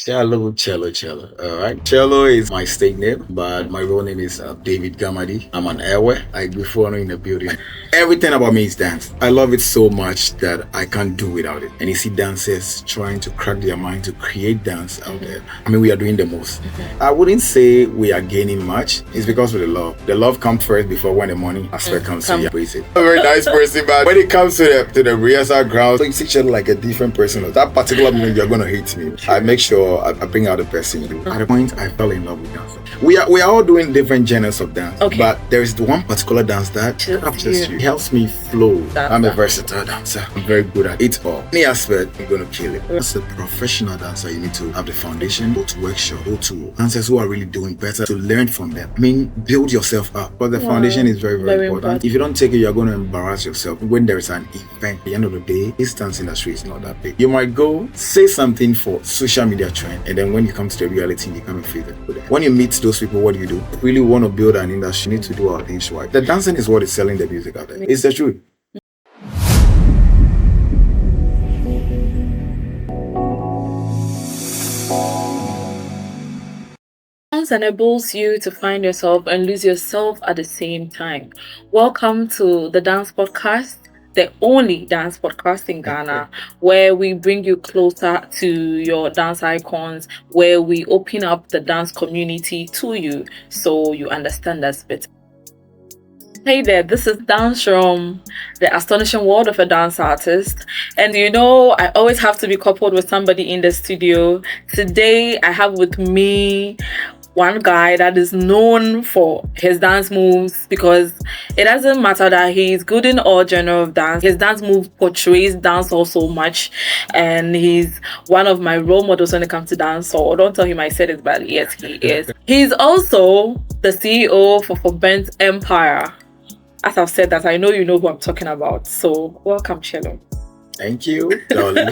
Chello. All right. Chello is my stage name, but my real name is David Gamadi. I'm an airway. I do phone in the building. Everything about me is dance. I love it so much that I can't do without it. And you see dancers trying to crack their mind to create dance out there. I mean, we are doing the most. I wouldn't say we are gaining much. It's because of the love. The love comes first before when the money aspect comes to you. Embrace it. A very nice person, but when it comes to the rehearsal ground, so you see Chello like a different person. At that particular moment, you're gonna hate me. I make sure I bring out the best in you. At the point, I fell in love with dance. We are all doing different genres of dance, but there is one particular dance that captures you. It helps me flow. I'm a versatile dancer. I'm very good at it all. Any aspect, I'm gonna kill it. As a professional dancer, you need to have the foundation, go to workshop, go to dancers who are really doing better to learn from them. I mean, build yourself up. But the foundation is very, very important. If you don't take it, you're gonna embarrass yourself. When there is an event, at the end of the day, this dance industry is not that big. You might go say something for social media trend, and then when you come to the reality, you become a favorite. When you meet those people, what do? You really want to build an industry, you need to do all things right. The dancing is what is selling the music out there. It's the truth. Dance enables you to find yourself and lose yourself at the same time. Welcome to the Dance Podcast, the only dance podcast in Ghana, where we bring you closer to your dance icons, where we open up the dance community to you so you understand us better. Hey there, this is Dance from the astonishing world of a dance artist. And you know, I always have to be coupled with somebody in the studio. Today, I have with me one guy that is known for his dance moves, because it doesn't matter that he's good in all genre of dance. His dance move portrays dancehall so much, and he's one of my role models when it comes to dancehall. Don't tell him I said it, but yes, he is. He's also the CEO for Bent Empire. As I've said that, I know you know who I'm talking about. So welcome, Chello. Thank you, darling.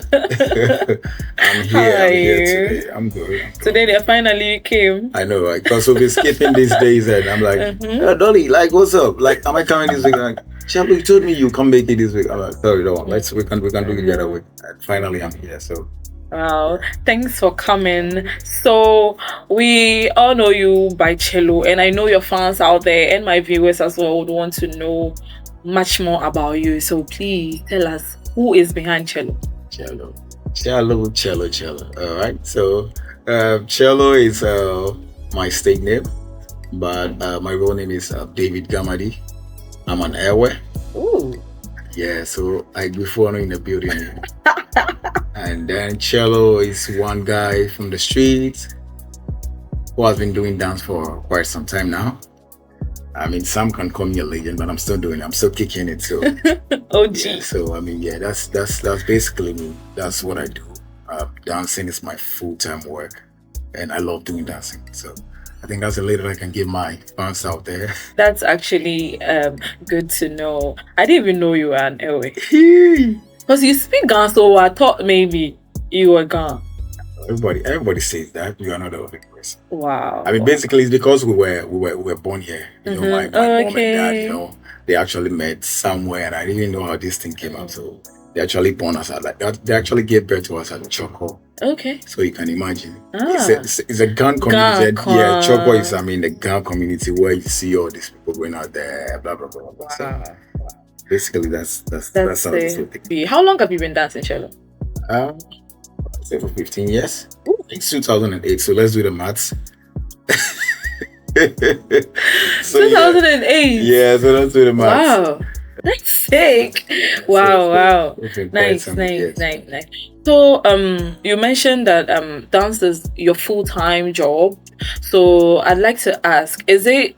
I'm here today. I'm good. Today they finally came. I know, right? Because we've been skipping these days, and I'm like, Dolly, like, what's up? Like, am I coming this week? Like, Chello, you told me you come make it this week. I'm like, sorry, don't. We can do it the other week. And finally, I'm here. So. Wow, thanks for coming. So we all know you by Chello, and I know your fans out there and my viewers as well would want to know much more about you. So please tell us, who is behind Chello? Chello. All right. So Chello is my stage name, but my real name is David Gamadi. I'm an airway. Ooh. Yeah, so I do phone in the building. And then Chello is one guy from the streets who has been doing dance for quite some time now. I mean, some can call me a legend, but I'm still doing it. I'm still kicking it. So, yeah, so I mean, yeah, that's basically me. That's what I do. Dancing is my full-time work, and I love doing dancing. So, I think that's a little I can give my fans out there. That's actually good to know. I didn't even know you were an Ewe. Because you speak Ghana, so I thought maybe you were Ghana. Everybody says that you are not a big person. Wow. I mean, basically, it's because we were born here. You know, my mom and dad, you know, they actually met somewhere, and I didn't even know how this thing came out. So they actually born us at like that. They actually gave birth to us at Choco. Okay. So you can imagine. It's a Gan community. Yeah, Choco is, I mean, the Gan community where you see all these people going out there, blah blah blah blah. Wow. So basically, that's how this whole thing. How long have you been dancing, Chello? I'd say for 15 years. It's 2008, so let's do the maths. So 2008. Yeah, so let's do the maths. Wow, that's sick. Wow. Nice. So you mentioned that dance is your full-time job. So I'd like to ask, is it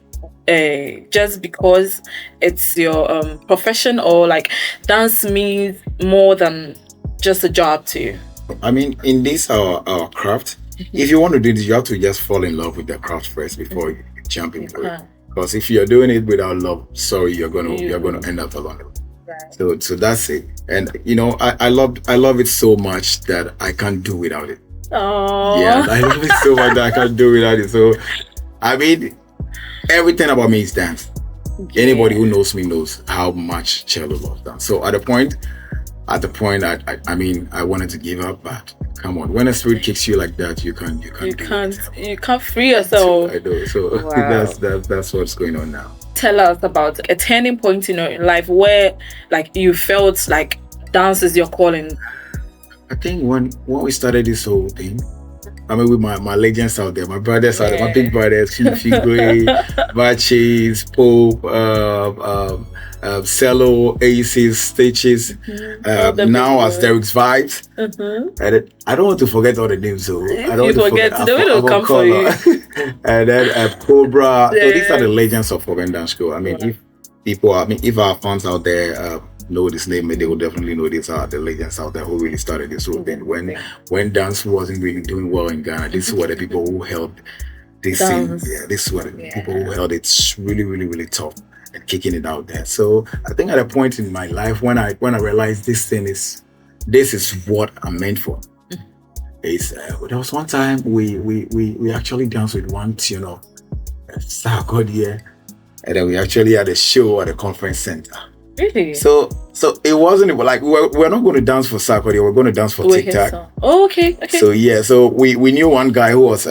just because it's your profession, or like dance means more than just a job to you? I mean, in this our craft, if you want to do this, you have to just fall in love with the craft first before you jump into it. Because if you're doing it without love, sorry, you're gonna end up along the way. Right. So that's it. And you know, I love it so much that I can't do without it. Oh. Yeah, I love it so much that I can't do without it. So I mean, everything about me is dance. Okay. Anybody who knows me knows how much Chello loves dance. So at the point, I mean, I wanted to give up, but Come on, when a spirit kicks you like that, you You can't do can't it. you can't free So yourself. I know. So Wow. that's what's going on now. Tell us about a turning point in your life where like you felt like dance is your calling. I think when we started this whole thing, I mean, with my legends out there, my brothers out there, my big Yeah. brothers, Fifi, Gray, Baches, Pope, Chello, Aces, Stitches. All the big Now as boys. Derek's Vibes. I don't want to forget all the names, so I If don't you want to forget forget, the way they'll come for Avocolor. you. And then Cobra. So these are the Yeah. legends of Foreign Dance School. I mean, Wow. if our fans out there know this name, they will definitely know these are the legends out there who really started this whole thing. When dance wasn't really doing well in Ghana, these were the people who held this scene. Dance. Yeah, this were the people who Yeah. held it really, really, really tough and kicking it out there. So I think at a point in my life when I realized this is what I'm meant for. Is there was one time we actually danced with one tune of Star God here, and then we actually had a show at the conference center. Really? So it wasn't like we're not going to dance for Sarkodie, we're going to dance for Wait, TikTok. so. Oh, okay. So yeah, so we knew one guy who was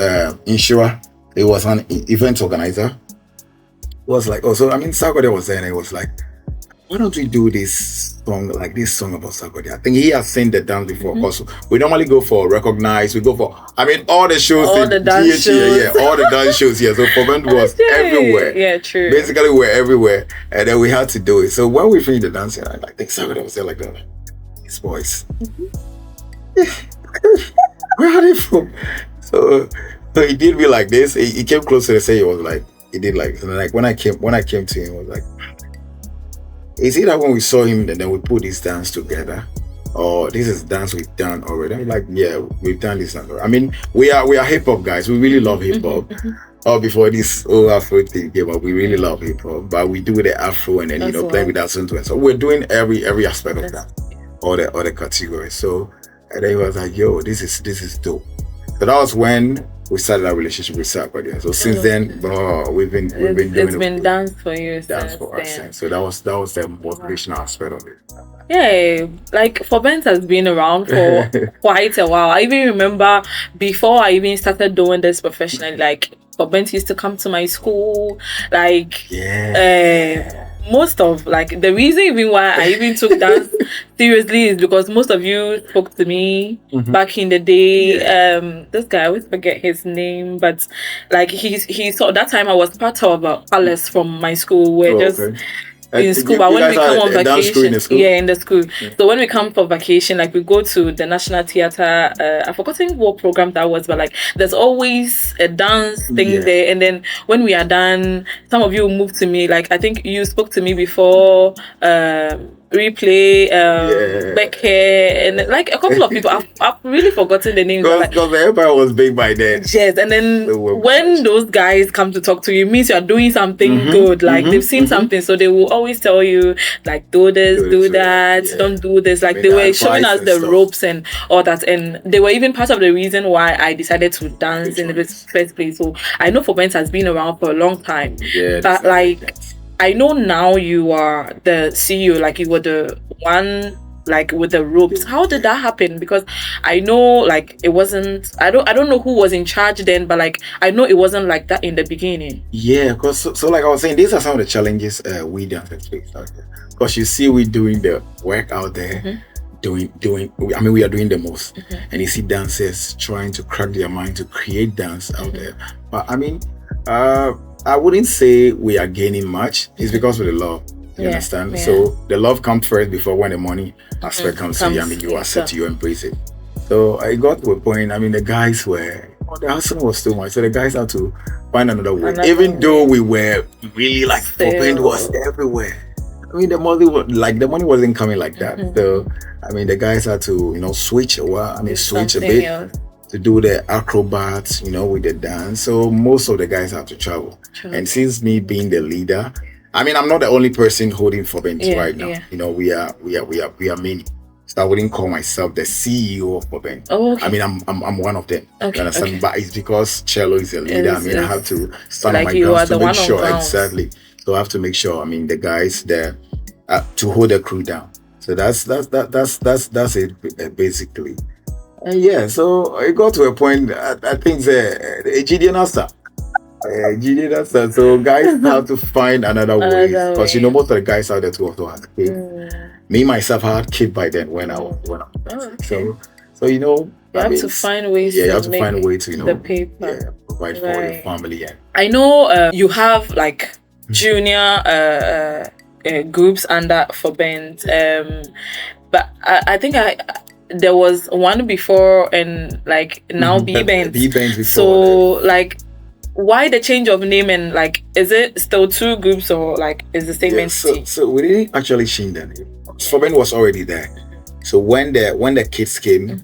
insurer. He was an event organizer. He was like, oh, so I mean Sarkodie was there, and he was like, why don't we do this song about Sarkodie? I think he has seen the dance before. Because we normally go for recognize. We go for all the shows. All the dance shows. Yeah, all the dance shows. Yeah, so Foment was everywhere. Yeah, true. Basically, we're everywhere, and then we had to do it. So when we finished the dancing, I think Sarkodie was there like that. His voice. Where are they from? So he did me like this. He came closer to say he was like he did like, and like when I came to him, I was like, is it that when we saw him and then we put this dance together, or this is dance we've done already? I'm like, yeah, we've done this dance already. I mean, we are hip hop guys. We really love hip hop. Or before this whole Afro thing came up, we really love hip hop, but we do the Afro and then playing with that instrument. So we're doing every aspect of that, all the categories. So and then he was like, yo, this is dope. So that was when we started our relationship with Sarkodie. So since then, we've been doing it's been dance for you. Dance for us. So that was the motivational aspect of it. Yeah, like Forbent has been around for quite a while. I even remember before I even started doing this professionally, like Forbent used to come to my school, like most of like the reason even why I even took dance seriously is because most of you spoke to me back in the day. This guy, I always forget his name, but like he saw that time I was part of a palace from my school where in school, but when we come on vacation, in the school. Yeah. So when we come for vacation, like we go to the National Theatre. I've forgotten what program that was, but like there's always a dance thing there. And then when we are done, some of you move to me. Like I think you spoke to me before. Replay, Beck and like a couple of people. I've really forgotten the names. Because the empire was big by then. Yes, and then when those guys come to talk to you, it means you are doing something good. Like they've seen something, so they will always tell you like do this, do that, don't do this. Like they were showing us the ropes and all that, and they were even part of the reason why I decided to dance in the first place. So I know Forbent has been around for a long time, but like. I know now you are the CEO, like you were the one like with the ropes. How did that happen? Because I know like it wasn't I don't know who was in charge then, but like I know it wasn't like that in the beginning. Yeah, because so like I was saying, these are some of the challenges we dancers face out there. Because you see we doing the work out there. We are doing the most. And you see dancers trying to crack their mind to create dance out there. But I mean I wouldn't say we are gaining much. It's because of the love. You understand? Yeah. So the love comes first before when the money aspect comes to you. I mean, you accept, you embrace it. So I got to a point. I mean, the guys were the hustle was too much. So the guys had to find another way. Even though we were really like Forbent was everywhere. I mean, the money wasn't coming like that. So I mean, the guys had to switch a while. I mean, switch a bit. Else. To do the acrobats, with the dance. So most of the guys have to travel. True. And since me being the leader, I mean, I'm not the only person holding Forbent right now. Yeah. We are many. So I wouldn't call myself the CEO of Forbent. Oh, okay. I mean, I'm one of them. Okay, you understand? Okay. But it's because Chello is the leader. I have to stand on my grounds to make sure. Exactly. So I have to make sure. I mean, the guys there to hold the crew down. So that's it basically. And yeah, so it got to a point. I think the Gideon answer. Gideon answer. So guys have to find another way Another because way. most of the guys out there too also had kids. Mm. Me myself I had kid by then when I was Oh, okay. so You have to find ways yeah, you to have to make find a way to the paper. yeah, provide for your Right. family. Yeah. I know you have like junior groups under for band, but I think there was one before and like now B band. B bands before. So like, why the change of name and like, is it still two groups or like is the same entity? So we didn't actually change the name. Foben was already there. So when the kids came,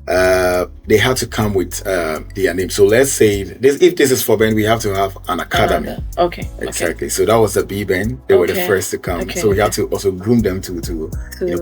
they had to come with their name. So let's say if this is Foben, we have to have an academy. Okay. Exactly. So that was the B band. They were the first to come. So we had to also groom them to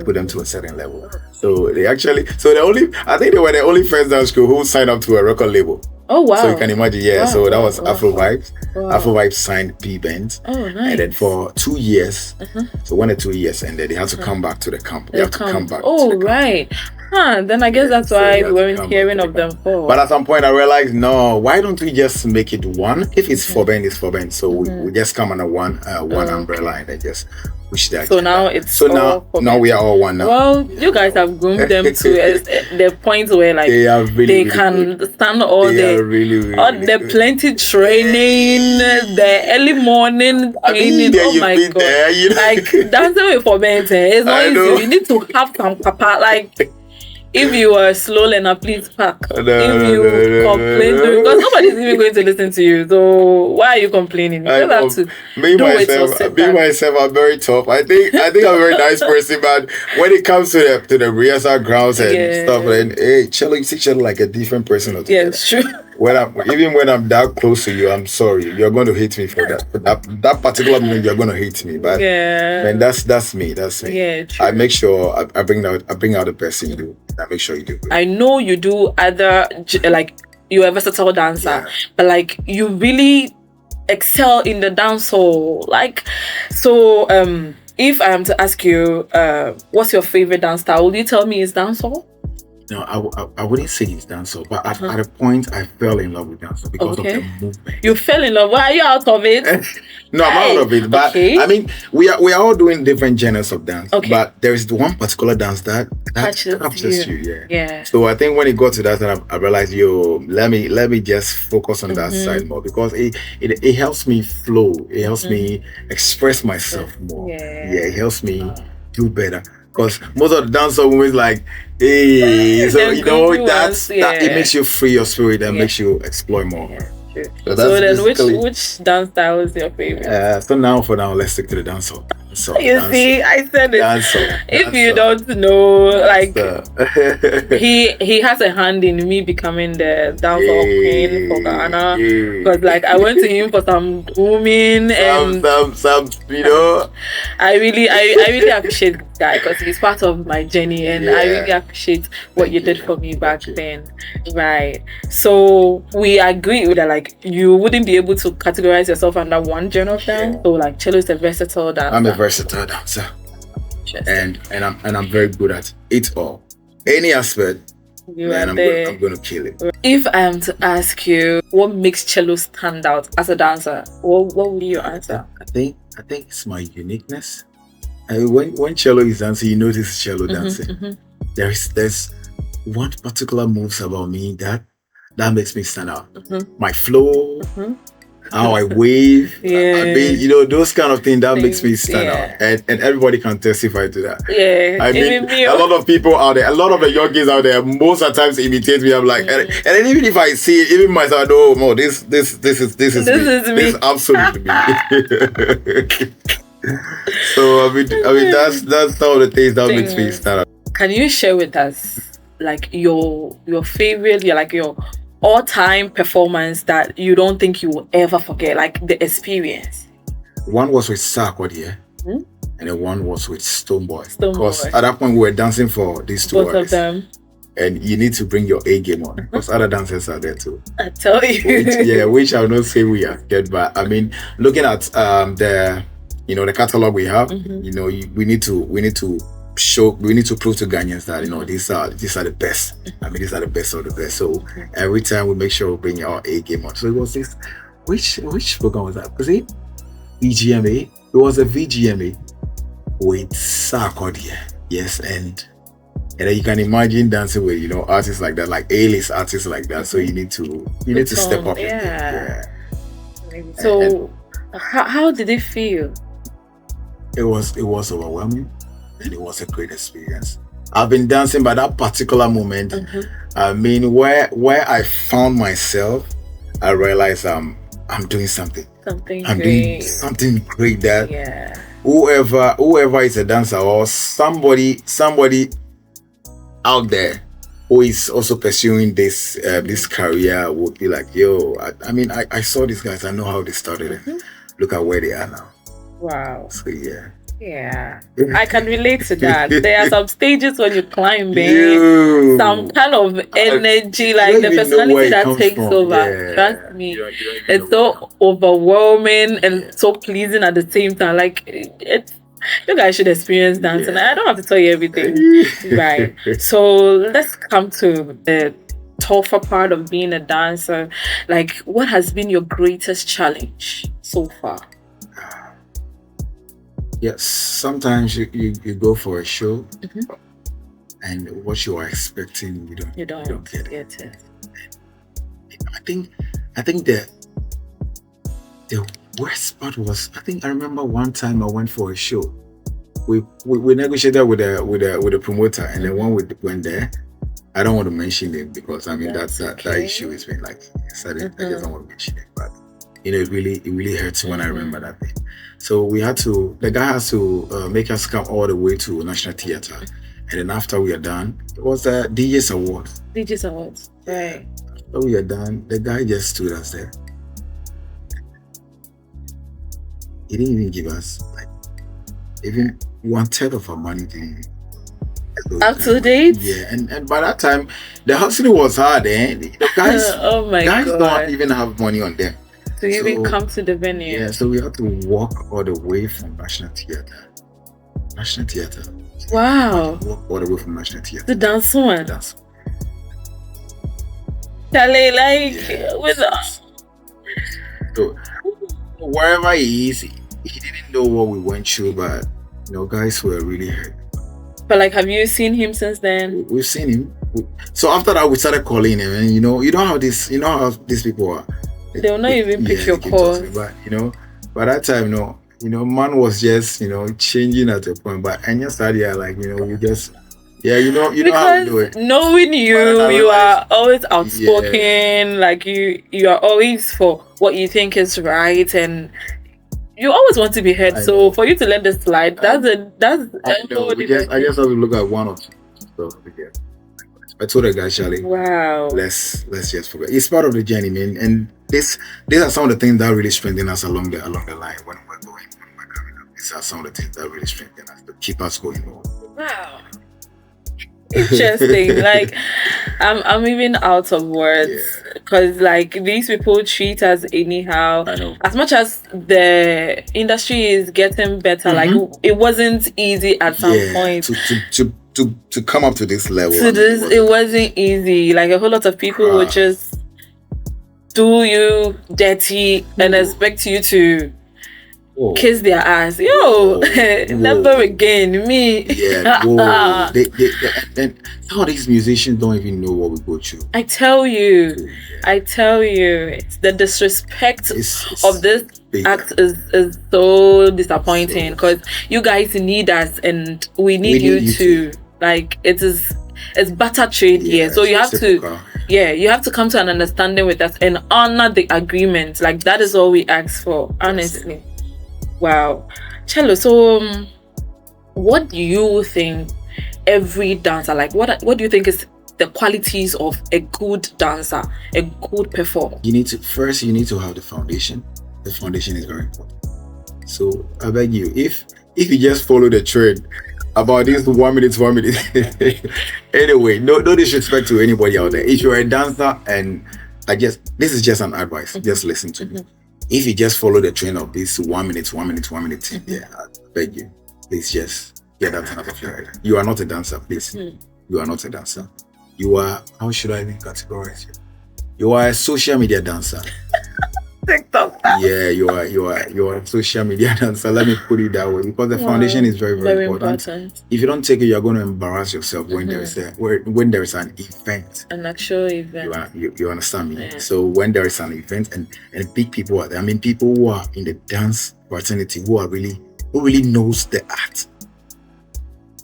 put them to a certain level. So I think they were the only first dance school who signed up to a record label. Oh wow! So you can imagine, yeah. Wow, so that was Afro Vibes. Wow. Afro Vibes signed B Band. Oh nice! And then for 2 years, so when the 2 years ended, they had to come back to the camp. They have to come back. Oh to the right. Camp. Then I guess that's why we weren't hearing of them for. But at some point, I realized, no, why don't we just make it one? If it's Foben, it's Foben. So we just come under one umbrella and then just push that. So now it's now we are all one now. Well, you guys have groomed them to the point where like they can stand all the plenty training, the early morning training. Oh my god! There, like dancing with Foben, it's not easy. You need to have some papa like. If you are slow learner, please pack. If you complain, because nobody's even going to listen to you. So why are you complaining? You just have to me myself, I'm very tough. I think I'm a very nice person, but when it comes to the rehearsal grounds and stuff, and hey, Chello, you see Chello like a different person altogether. Yeah, it's true. When I'm that close to you, I'm sorry. You're going to hate me for that. That particular moment, you're going to hate me. But man, that's me. That's me. Yeah, true. I make sure I bring out the best in you. I make sure you do. I know you do other like you're a versatile dancer, but like you really excel in the dance hall. Like so, if I am to ask you, what's your favorite dance style? Will you tell me it's dance hall? No, I wouldn't say it's dancehall, but at a point I fell in love with dancehall because of the movement. You fell in love? Why are you out of it? No, I'm out of it. But I mean, we are all doing different genres of dance. Okay. But there is one particular dance that captures you. Yeah. So I think when it got to that, I realized, let me just focus on that side more because it helps me flow. It helps me express myself more. Yeah. It helps me do better. Because most of the dancehall movies like, hey, so that it makes you free your spirit and makes you explore more. Yeah, true. So then which dance style is your favorite? For now, let's stick to the dancehall. So see, I said it. If you don't know, like he has a hand in me becoming the dancehall queen for Ghana. Because like I went to him for some grooming and some I really appreciate that guy because he's part of my journey and I really appreciate what you did for me back then. Right. So we agree that like you wouldn't be able to categorize yourself under one genre of dance. So like Chello is a versatile dancer. I'm a versatile dancer. And I'm very good at it all. Any aspect, I'm gonna kill it. If I am to ask you what makes Chello stand out as a dancer, what would be your answer? I think it's my uniqueness. When Chello is dancing, you notice Chello dancing. There's one particular moves about me that makes me stand out. My flow, how I wave. I mean, those kind of things that makes me stand out. And everybody can testify to that. Yeah. I mean, a lot of people out there, a lot of the young kids out there, most of the times imitate me. I'm like, and then even if I see it, even myself, this is me. This is absolutely me. So I mean that's some of the things that makes me stand out. Can you share with us like your favorite, your all-time performance that you don't think you will ever forget, like the experience? One was with Sarkodie, and then one was with Stoneboy. Because at that point we were dancing for these two both of them. And you need to bring your A game on because other dancers are there too. I tell you. Which I will not say we are scared, but I mean, looking at the catalog we have, we need to show, we need to prove to Ghanaians that these are the best. I mean, these are the best of the best. So every time we make sure we bring our A game on. So it was this. Which program was that? Was it VGMA? It was a VGMA with Sarkodia. Yes, and then you can imagine dancing with artists like that, like A-list artists like that. So you need to step up. Yeah. So how did it feel? It was overwhelming, and it was a great experience. I've been dancing by that particular moment. I mean, where I found myself, I realized I'm doing something. Doing something great that whoever is a dancer or somebody out there who is also pursuing this career would be like, yo, I saw these guys, I know how they started and look at where they are now. Wow. So yeah, I can relate to that. There are some stages when you're climbing, some kind of energy, like the personality that takes over. Yeah. Trust me, it's so overwhelming and so pleasing at the same time. Like you guys should experience dancing. I don't have to tell you everything, right? So let's come to the tougher part of being a dancer. Like, what has been your greatest challenge so far? Yes, sometimes you go for a show and what you are expecting you don't get it. I think the worst part was, I remember one time I went for a show. We negotiated with a promoter, and then one went there. I don't want to mention it because that issue has been like I just don't want to mention it, but it really hurts when I remember that thing. So the guy has to make us come all the way to National Theatre, and then after we are done, it was the DJ's Awards. Right. After we are done, the guy just stood us there. He didn't even give us even 1/3 of our money. Up to date? Yeah, and by that time, the hustling was hard, and the guys, guys don't even have money on them. To even come to the venue. Yeah, so we had to walk all the way from National Theatre. Wow. Walk all the way from National Theatre. The dance one. With us. So wherever he is, he didn't know what we went through, but guys were really hurt. But have you seen him since then? We've seen him. So after that, we started calling him, and you know how these people are. They'll not even pick your call. But by that time, man was just changing at a point. But and just started you just you know how to do it. Knowing you are always outspoken. Like you are always for what you think is right, and you always want to be heard. So for you to let this slide, I guess I will look at one or two stuff again. I told the guy, Charlie, wow, let's just forget. It's part of the journey, man. And these are some of the things that really strengthen us along the line when we're coming up. These are some of the things that really strengthen us to keep us going on. Wow. Interesting. I'm even out of words because these people treat us anyhow. I know. As much as the industry is getting better, it wasn't easy at some point to come up to this level. It wasn't easy. A whole lot of people would just do you dirty and expect you to kiss their ass. Never again. Me. Yeah. And some of these musicians don't even know what we go through. I tell you, it's the disrespect of this act is so disappointing because you guys need us and we need you to. It's butter trade here, so you have to. You have to come to an understanding with us and honor the agreement. That is all we ask for, honestly. Wow. Chello, so what do you think every dancer, what do you think is the qualities of a good dancer, a good performer? You need to have the foundation. The foundation is very important. So I beg you, if you just follow the trend about this 1 minute anyway, no disrespect to anybody out there. If you're a dancer, and this is just an advice, just listen to me. If you just follow the trend of this 1 minute thing, I beg you, please just Get that out of your head. You are not a dancer, please. You are not a dancer. You are, how should I even categorize you? You are a social media dancer. TikTok. Yeah, you are a social media dancer. Let me put it that way, because the foundation is very, very important. If you don't take it, you are going to embarrass yourself when there is when there is an event. An actual event. You understand me? Yeah. So when there is an event and big people are there, I mean, people who are in the dance fraternity who really knows the art,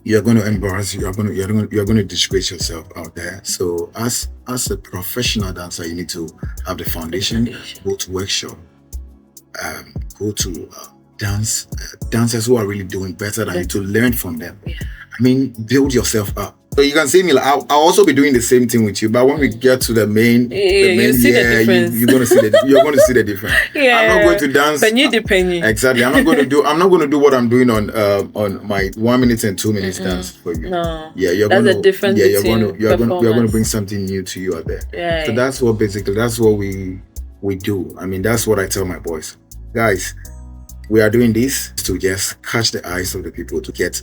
you're going to embarrass. You're going to disgrace yourself out there. So as a professional dancer, you need to have the foundation. Go to workshop. Go to dancers who are really doing better than you, to learn from them. Yeah. I mean, build yourself up. So you can see me. I'll also be doing the same thing with you. But when we get to the main, you see the difference. You're going to see the difference. Yeah. I'm not going to dance. Penny. Exactly. I'm not going to do what I'm doing on my 1 minute and 2 minutes dance for you. No. Yeah, you're going to. That's the difference. Yeah, you're going to bring something new to you out there. Yeah. So that's what we do. I mean, that's what I tell my boys, guys. We are doing this to just catch the eyes of the people, to get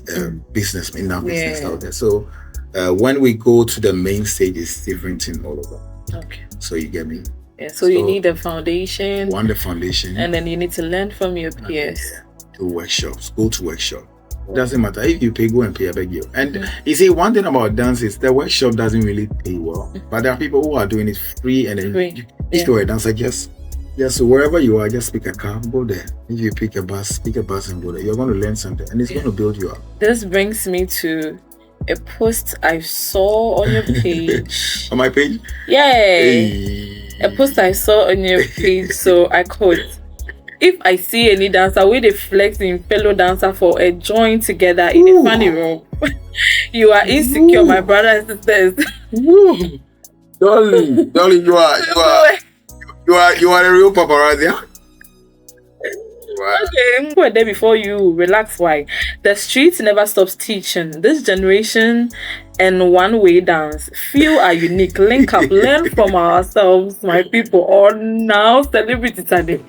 business out there. So when we go to the main stage, it's different in all of them. Okay. So you get me? Yeah. So you need a foundation. The foundation. And then you need to learn from your peers. Do workshops. Go to workshop. It doesn't matter. If you pay, go and pay, I beg you. And you see, one thing about dance is the workshop doesn't really pay well. But there are people who are doing it free, and then if you're a dancer, so wherever you are, just pick a car, go there. If you pick a bus and go there. You're going to learn something, and it's going to build you up. This brings me to a post I saw on your page. On my page? Yeah. Hey. A post I saw on your page. So I quote, "If I see any dancer with a flexing fellow dancer for a join together in a funny room, you are insecure, my brother and sisters." Darling, you are a real paparazzi, huh? Okay, we were there before you. Relax. Why? The streets never stops teaching. This generation and one-way dance. Few are unique. Link up, learn from ourselves, my people. Or now celebrities are there.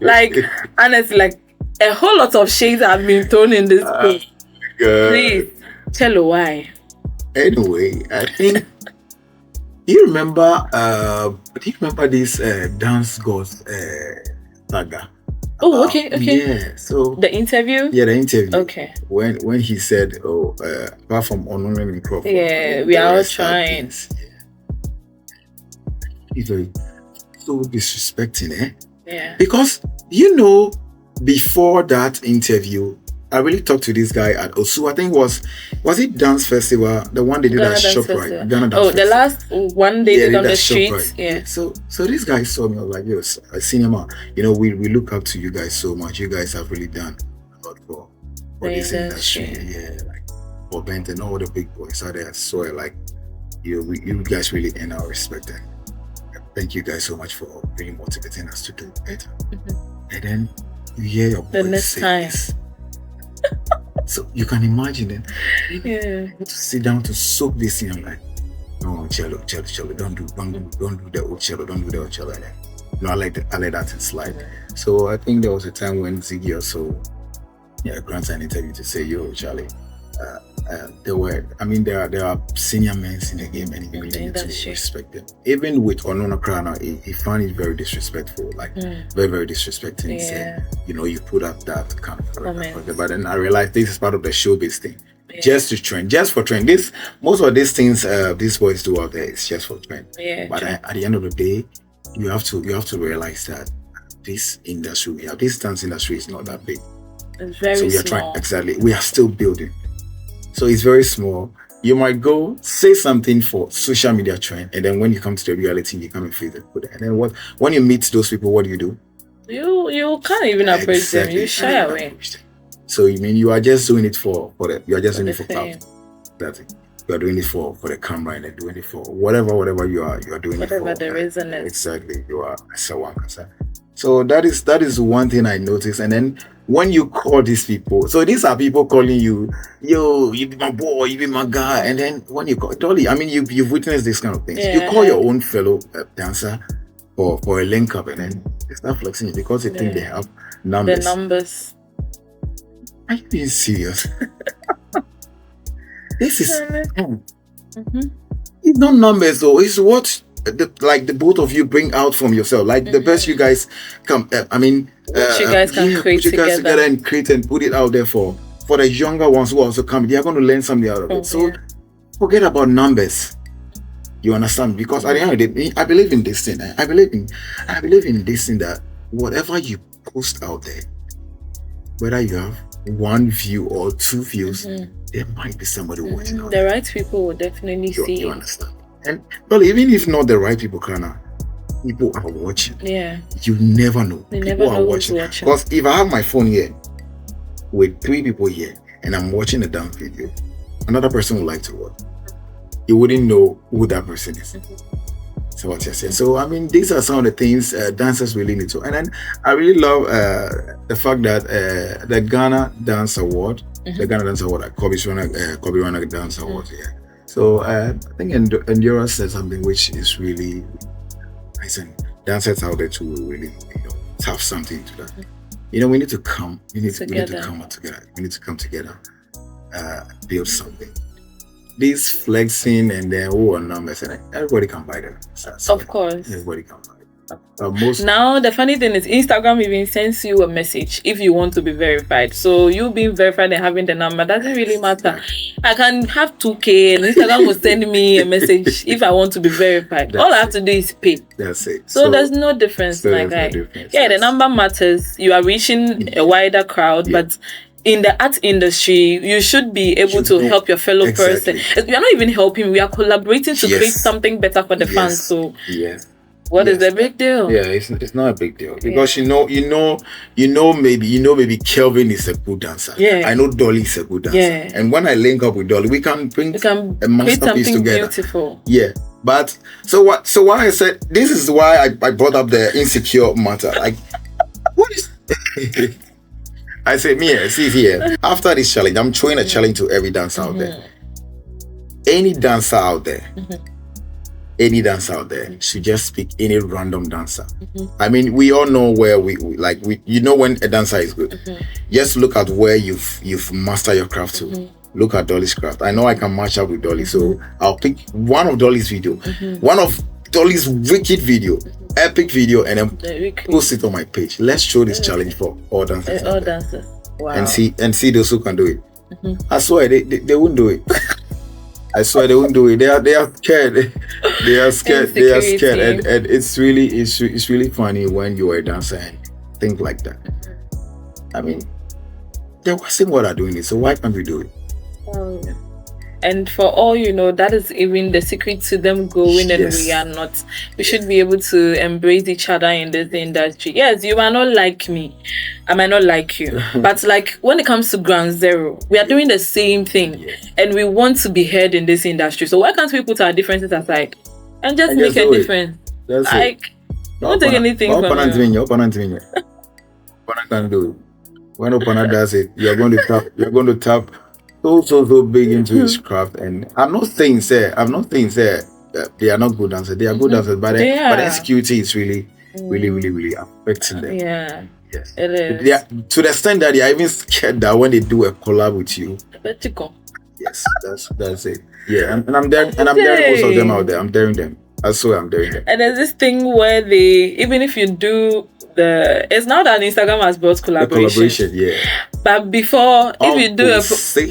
Like, honestly, like a whole lot of shades have been thrown in this book. Please, Chello, why? Anyway, I think. Do you remember this dance gods saga? Oh, okay. Yeah. So the interview. Yeah, the interview. Okay. When he said, apart from honoring and Crawford. Yeah, we are all trying. He's very so disrespecting, eh? Yeah. Because before that interview, I really talked to this guy at Osu. I think was it Dance Festival, the one they did at ShopRite. The last one they did on the streets. Yeah. So this guy saw me. I was like, yo, a senior man. We look up to you guys so much. You guys have really done a lot for this industry. Yeah, like for Bent and all the big boys out there. So like, you guys really earn our respect. And thank you guys so much for really motivating us to do better. And then you hear your voice say this. So you can imagine it. Yeah. To sit down to soak this in. I'm like, no, Chello, don't do the old Chello, don't do the old Chello. No, I let that slide. Yeah. So I think there was a time when Ziggy also grants an interview to say, yo, Charlie, there are senior men in the game, and you really need to respect them. Even with Onona Krana, he found it very disrespectful, like very, very disrespecting. Saying, you put up that kind of but then I realized this is part of the showbiz thing. Yeah. Just for trend. Most of these things these boys do out there is just for trend. Yeah, but at the end of the day, you have to realize that this industry, this dance industry is not that big. It's very small. So we are trying, exactly. We are still building. So it's very small. You might go say something for social media trend, and then when you come to the reality, you come and feel it. And then when you meet those people, what do? You can't even approach them. You shy away. So you are just doing it for you are just doing it for clout. That's it. You are doing it for the camera, and then doing it for whatever you are doing it for. Whatever the reason is. Exactly. You are so that is one thing I noticed. And then when you call these people, so these are people calling you, yo, you be my boy, you be my guy. And then when you call, Dolly, you've witnessed this kind of things. Yeah. You call your own fellow dancer for a link up, and then they start flexing it because they think they have numbers. The numbers. Are you being serious? This is it's not numbers though. It's what the both of you bring out from yourself. Like the best you guys come. Which you guys can create put you guys together and create and put it out there for the younger ones who also come. They are going to learn something out of it. So forget about numbers. You understand? Because at the end of the day, I believe in this thing. I believe in this thing that whatever you post out there, whether you have 1 view or 2 views, there might be somebody watching out there. The right people will definitely see. You understand? And well, even if not the right people, people are watching. Yeah. You never know. People are watching. Because if I have my phone here with 3 people here and I'm watching a damn video, another person would like to watch. You wouldn't know who that person is. So what you're saying. So these are some of the things dancers really need to. And then I really love the fact that the Ghana Dance Award, the Ghana Dance Award, Kobe Rana Dance Award, So I think Endurance said something which is really nice, and dancers out there to really have something to that. We need to come. We need to come together. We need to come together, build something. This flexing and then numbers, and everybody can buy them. Of course, everybody can buy them. Now the funny thing is Instagram even sends you a message if you want to be verified. So you being verified and having the number doesn't really matter. I can have 2K and Instagram will send me a message if I want to be verified. All I have to do is pay. That's it. So there's no difference, my guy. The number matters. You are reaching a wider crowd, but in the art industry, you should be able to help your fellow person. We are not even helping, we are collaborating to create something better for the fans. So what is the big deal? Yeah, it's not a big deal. Because maybe Kelvin is a good dancer. Yeah. I know Dolly is a good dancer. Yeah. And when I link up with Dolly, we can bring a masterpiece together. Beautiful. Yeah. But so why I said this is why I brought up the insecure matter. Like what is I said, see here. After this challenge, I'm throwing a challenge to every dancer out there. Any dancer out there, should just pick any random dancer. We all know where we when a dancer is good. Just look at where you've mastered your craft to. Look at Dolly's craft. I know I can match up with Dolly, so I'll pick one of Dolly's video, one of Dolly's wicked video. Epic video, and then post it on my page. Let's show this challenge for all dancers. Wow. And see those who can do it. I swear they won't do it. I swear they won't do it. They are scared. They are scared. And it's really funny when you are a dancer and think like that. They're watching what are doing it, so why can't we do it? And for all you know, that is even the secret to them going, and we are not. We should be able to embrace each other in this industry. Yes, you might not like me, I might not like you, but when it comes to ground zero, we are doing the same thing, and we want to be heard in this industry. So why can't we put our differences aside and just make a difference? Don't take anything from you. Opponent can do it. When opponent does it, you're going to tap. So big into his craft, and I'm not saying that they are not good dancers. They are good dancers, but the insecurity is really affecting them. Yeah, yes, it is. They are, to the extent that they are even scared that when they do a collab with you. Yes, that's it. Yeah, and I'm daring most of them out there. I'm daring them. I swear I'm daring them. And there's this thing where even if you do it's now that Instagram has brought collaboration. But before, if you do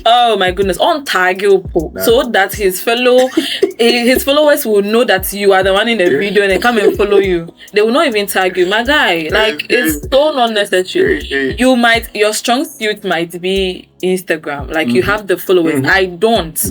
oh my goodness, on tag you so that his followers will know that you are the one in the video and they come and follow you. They will not even tag you, my guy. It's so not necessary. Your strong suit might be Instagram, you have the followers. I don't.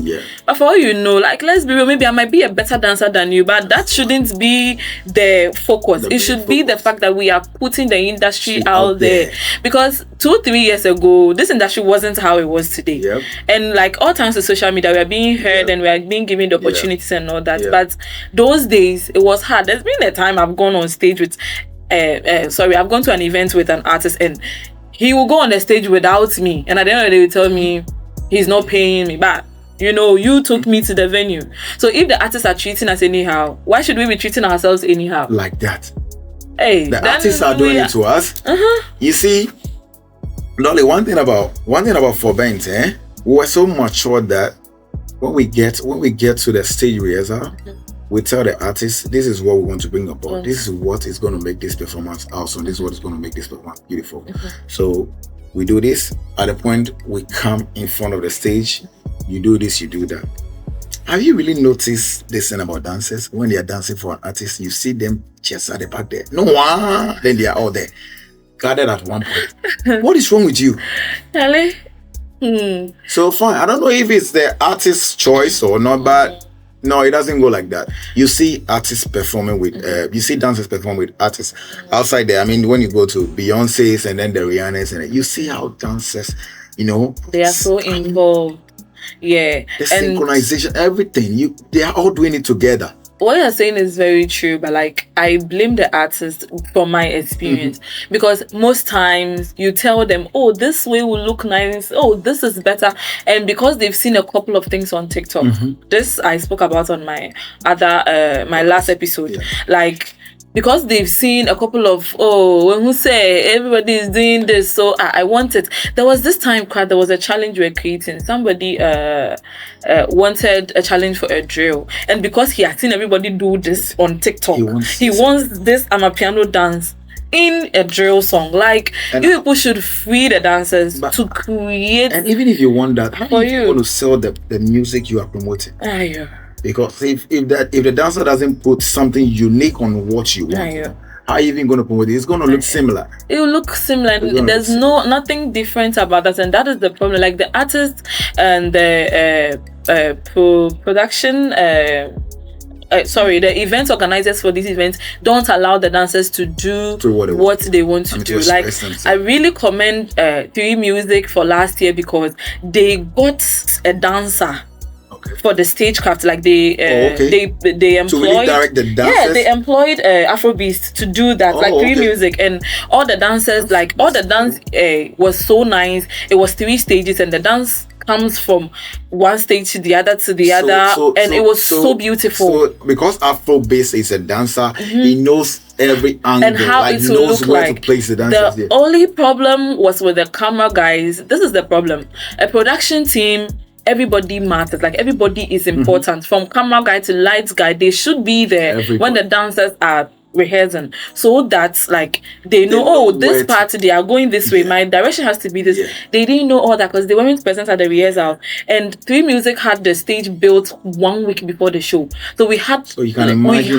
But for all you know, let's be real, maybe I might be a better dancer than you, but that shouldn't be the focus. It should be the fact that we are putting the industry out there. Because 2-3 years ago, this industry wasn't how it was today. And all thanks to social media, we are being heard and we are being given the opportunities and all that. But those days, it was hard. There's been a time I've gone on stage with I've gone to an event with an artist, and he will go on the stage without me, and at the end of the day, he will tell me he's not paying me back. You took me to the venue. So if the artists are treating us anyhow, why should we be treating ourselves anyhow? Like that. Hey, the artists are doing it to us. You see, Lolly, one thing about for bands, we were so mature that when we get to the stage rehearsal, we tell the artist, this is what we want to bring about. This is what is going to make this performance awesome. This is what is going to make this performance beautiful. So we do this. At the point we come in front of the stage, you do this, you do that. Have you really noticed this thing about dancers? When they are dancing for an artist, you see them just at the back there. No one. Then they are all there, gathered at one point. What is wrong with you? Really? So fine. I don't know if it's the artist's choice or not, but no, it doesn't go like that. You see artists performing with, you see dancers perform with artists outside there. I mean, when you go to Beyonce's and then the Rihanna's, and you see how dancers, they are so involved. Yeah, the synchronization, everything. They are all doing it together. What you're saying is very true, but like I blame the artist from my experience because most times you tell them, oh, this way will look nice, oh, this is better, and because they've seen a couple of things on TikTok, this I spoke about on my my last episode, like because they've seen a couple of when who say everybody is doing this, so I want it. There was this time there was a challenge we were creating. Somebody wanted a challenge for a drill, and because he had seen everybody do this on TikTok, he wants this Amapiano dance in a drill song. Like, you people should free the dancers to create. And even if you want that, how are you going to sell the music you are promoting? Because if the dancer doesn't put something unique on what you want, how are you even going to promote it? It's going to look similar. It will look similar. There's nothing different about that, and that is the problem. Like the artists and the production. The event organizers for these events don't allow the dancers to do what they want to do. Like, I really commend 3 Music for last year because they got a dancer for the stagecraft. Like they employed to really direct the dancers. Yeah, they employed Afrobeats to do that. 3 Music, and all the dancers, like all the dance was so nice. It was 3 stages, and the dance comes from one stage to the other and it was so beautiful. So because Afrobeats is a dancer, he knows every angle and how it will look where to place the dancers. The only problem was with the camera guys. This is the problem. A production team, everybody matters. Like, everybody is important. From camera guy to lights guy, they should be there when the dancers are rehearsing, so that like they know this part they are going this way, my direction has to be this. They didn't know all that because they weren't present at the rehearsal, and 3 Music had the stage built 1 week before the show, so we had you can imagine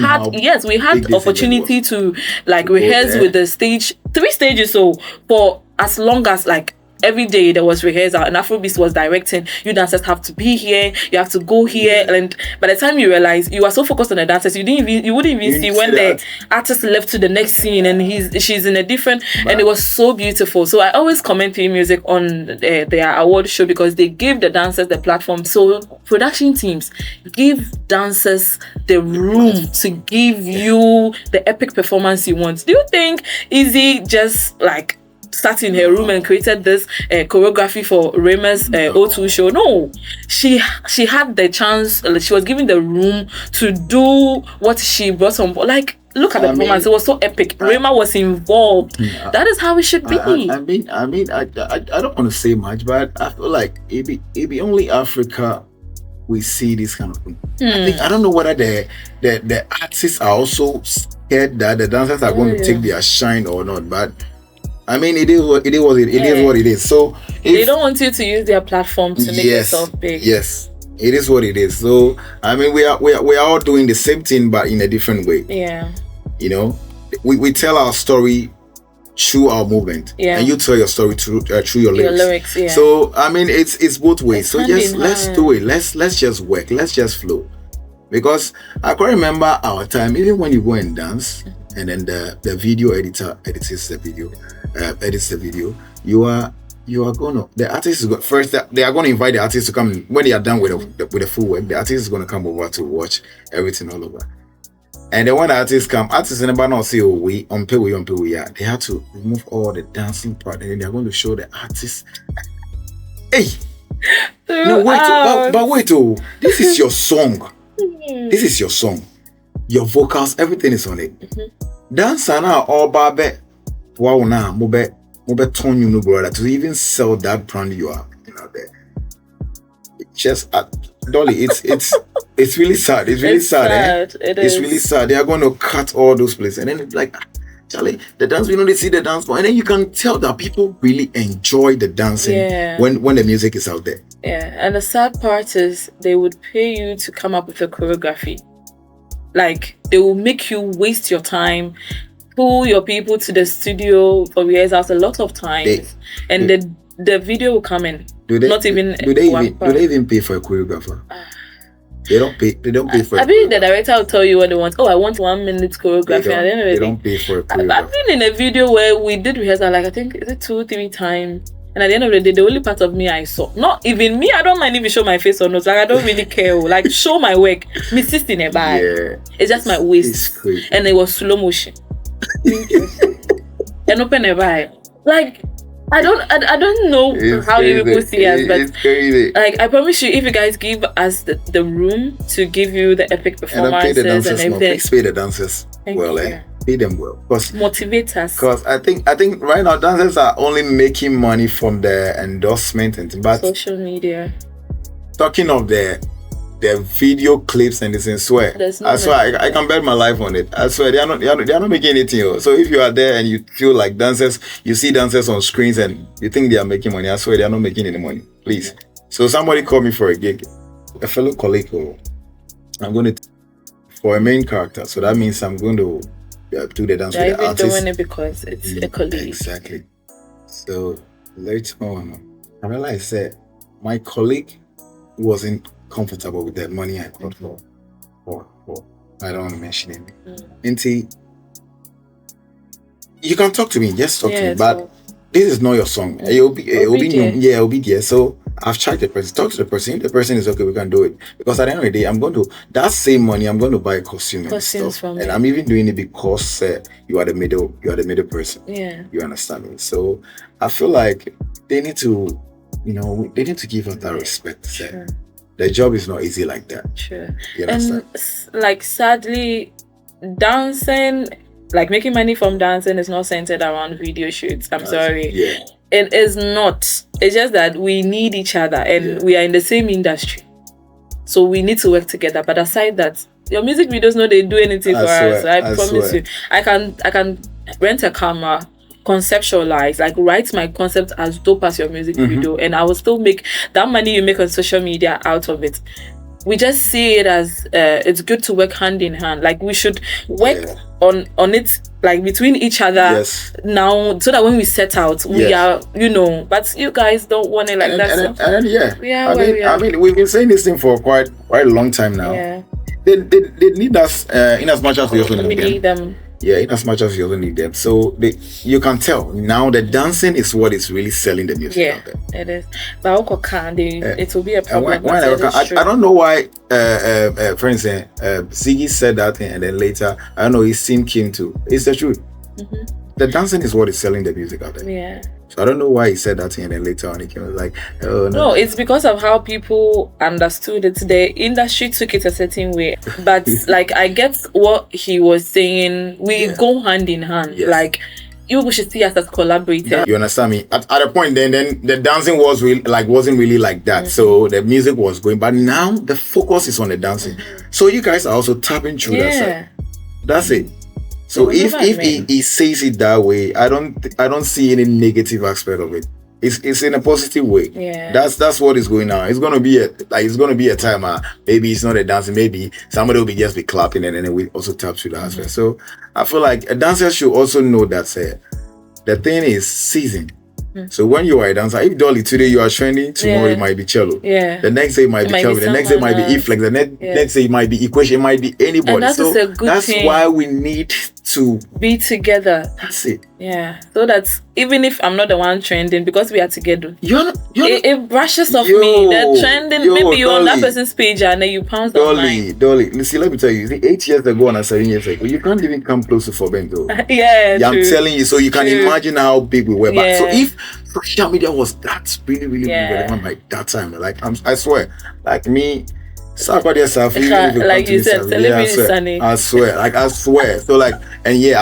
we had opportunity to like rehearse with the stage 3 stages, so for as long as like every day there was rehearsal, and Afrobeats was directing. You dancers have to be here, you have to go here, and by the time you realize, you are so focused on the dancers, you wouldn't even see when the artist left to the next scene and she's in a different, and it was so beautiful. So I always commend 3 Music on their award show because they give the dancers the platform. So production teams, give dancers the room to give you the epic performance you want. Do you think Izzy just like sat in her room and created this choreography for Rema's O2 show? No, she had the chance. She was given the room to do what she brought on board. Like, look at the performance; it was so epic. Rema was involved. That is how it should be. I don't want to say much, but I feel like it be only Africa we see this kind of thing. I don't know whether the artists are also scared that the dancers are going to take their shine or not, but I mean, it is what it is. So they don't want you to use their platform to make yourself big. Yes, it is what it is. So I mean, we are all doing the same thing, but in a different way. Yeah. You know, we tell our story through our movement, and you tell your story through your lyrics. Yeah. So I mean, it's both ways. So let's do it. Let's just work. Let's just flow. Because I can remember our time, even when you go and dance, and then the video editor edits the video, you are gonna, the artist is first they are gonna invite the artist to come. When they are done with the full work, the artist is gonna come over to watch everything all over. And then when the artists come, artists in the band not say, oh, we on pay, yeah. They have to remove all the dancing part, and then they are going to show the artists, hey, no, wait, but wait, this is your song. This is your song. Your vocals, everything is on it. Dance now all babe. Wow, now mobe turn you no brother to even sell that brand you are, there. Just Dolly, it's really sad. It's really sad. It's really sad. They are going to cut all those places, and then it's like, Charlie, the dance, they see the dance floor, and then you can tell that people really enjoy the dancing when the music is out there. Yeah, and the sad part is they would pay you to come up with a choreography. Like, they will make you waste your time, pull your people to the studio for rehearsals a lot of times, the video will come in. Do they even pay for a choreographer? They don't pay for I mean, the director will tell you what they want. Oh, I want 1 minute choreography. They don't pay for a choreographer. I've been in a video where we did rehearsal, like I think, is it 2-3 times? And at the end of the day, the only part of me I saw, not even me, I don't mind if you show my face or not. Like, I don't really care. Like, show my work. Me sit in a bag. Yeah. It's just my waist. And it was slow motion. And open a bag. Like, I don't know how you people see us, but it's crazy. Like, I promise you, if you guys give us the room to give you the epic performances and everything, please pay the dancers pay them well, because motivate us. Because I think right now dancers are only making money from the endorsement and but social media. Talking of the video clips and this, and swear, I swear I can bet my life on it. I swear they are not making anything. So if you are there and you feel like you see dancers on screens and you think they are making money, I swear they are not making any money. Please. So somebody called me for a gig, a fellow colleague. I'm going to for a main character. So that means I'm going to do the dance with the artist. Doing it because it's a colleague. Exactly. So later on, I realized that my colleague wasn't comfortable with that money I got for I don't want to mention it. Auntie, you can talk to me, just talk to me, but this is not your song. It'll be there. So I've checked the person, talk to the person. If the person is okay, we can do it. Because at the end of the day, I'm going to that same money, I'm going to buy a costume and stuff. And I'm even doing it because you are the middle person. Yeah. You understand me? So I feel like they need to, they need to give us that respect. Sure. The job is not easy like that. Sure. You understand? And like sadly, dancing, like making money from dancing is not centered around video shoots. I'm sorry. Yeah. It is not. It's just that we need each other and we are in the same industry. So we need to work together. But aside that, your music videos they do anything for us. I promise you. I can rent a camera, conceptualize, like write my concept as dope as your music video, and I will still make that money you make on social media out of it. We just see it as it's good to work hand in hand. Like we should work on it, like between each other now, so that when we set out, we are, but you guys don't want it like that. I mean, we've been saying this thing for quite a long time now. Yeah. They need us in as much as we also need them. Yeah, in as much as you also need them. So you can tell now the dancing is what is really selling the music out there. It is. But it will be a problem. I don't know why, for instance, Ziggy said that thing, and then later, I don't know, his team came to. It's the truth. The dancing is what is selling the music out there. Yeah. So I don't know why he said that thing, and then later on he came like, oh no. No, it's because of how people understood it. The industry took it a certain way. But like I get what he was saying. We go hand in hand. Yes. Like you should see us as collaborators. You understand me? At a point then the dancing wasn't really like that. So the music was going, but now the focus is on the dancing. So you guys are also tapping through that side. That's it. So if he says it that way, I don't see any negative aspect of it. It's in a positive way. Yeah. That's what is going on. It's gonna be a time. Maybe it's not a dancing. Maybe somebody will just be clapping, and then we also tap to the aspect. So I feel like a dancer should also know that the thing is season. So when you are a dancer, if Dolly today you are trending, tomorrow it might be Chello. Yeah. The next day it might be Kelvin. The next day it might be Eflex. The next day it might be Equation. It might be anybody. And that's why we need to be together. That's it. Yeah. So that even if I'm not the one trending, because we are together, it brushes off me. The trending, maybe you're on that person's page and then you pounce on mine. Dolly, see, let me tell you, 8 years ago and 7 years ago, you can't even come close to Fobento. I'm telling you, so you can imagine how big we were. But so if social media was that really, really relevant like that time, like I swear, like me, like you said, I swear. So like, and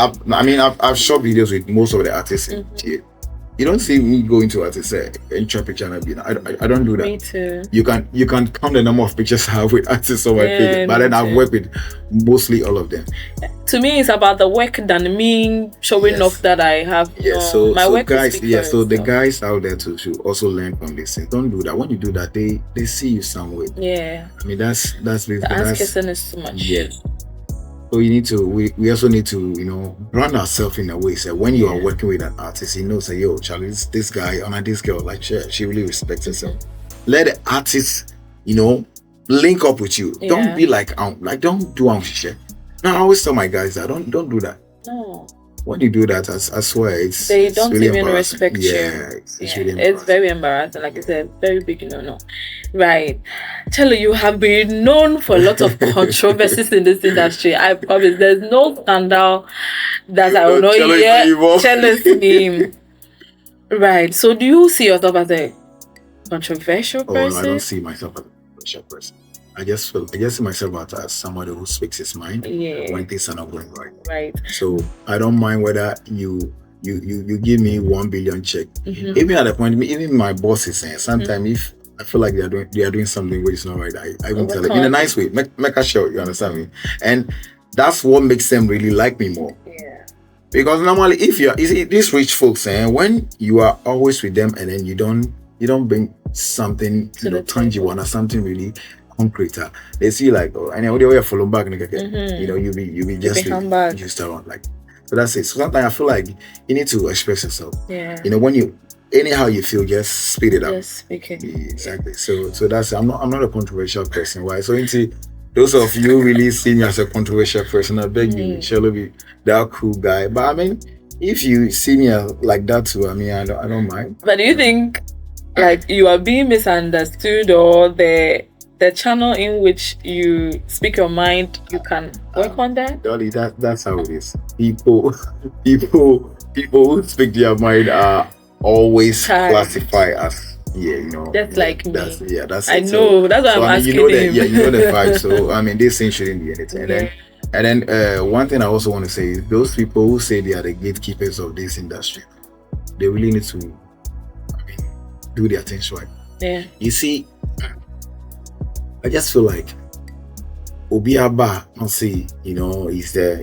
I've shot videos with most of the artists in You don't see me going to artists and try picture and I don't do that. Me too. You can count the number of pictures I have with artists on my page, but then I've worked with mostly all of them. To me, it's about the work than me showing off that I have. So my work so the guys out there too should also learn from this. Don't do that. When you do that, they see you somewhere. Yeah. I mean that's the ass-kissing is too much. Yes. So you need to. We also need to brand ourselves in a way. So when you are working with an artist, say, yo, Charlie, this guy or this girl, like she really respects herself. Let the artist, link up with you. Don't be like don't do shit. Now I always tell my guys that don't do that. No. When you do that, I swear they don't really even respect you. It's really it's very embarrassing. Like it's a very big no. Right, Chello, you have been known for a lot of controversies in this industry. I promise, there's no scandal that I will not hear Chello's name. Right. So, do you see yourself as a controversial person? No, I don't see myself as a controversial person. I just see myself as somebody who speaks his mind when things are not going right. Right. So I don't mind whether you give me 1 billion check. Even at the point, even my boss is saying sometimes if I feel like they are doing something which is not right, I will tell them in a nice way. Make a show, you understand me? And that's what makes them really like me more. Yeah. Because normally if these rich folks, when you are always with them and then you don't bring something tangible or something really concrete, they see like, oh, and then they follow back, you be just around like. So that's it. So sometimes I feel like you need to express yourself. Yeah. When you anyhow you feel, just speed it up. Just speak it. Exactly. So that's I'm not a controversial person. Why? So into those of you really see me as a controversial person, I beg you, Chello be that cool guy. But I mean, if you see me like that too, I mean, I don't mind. But do you think like you are being misunderstood, or the channel in which you speak your mind, you can work on that? Dolly, that's how it is. People who speak their mind are always classified as just like me. That's I it. know. That's why I'm asking him. You know the vibe. So I mean, this thing shouldn't be anything. And then one thing I also want to say is those people who say they are the gatekeepers of this industry, they really need to, do their things right. Yeah. You see, I just feel like Obiaba, is there,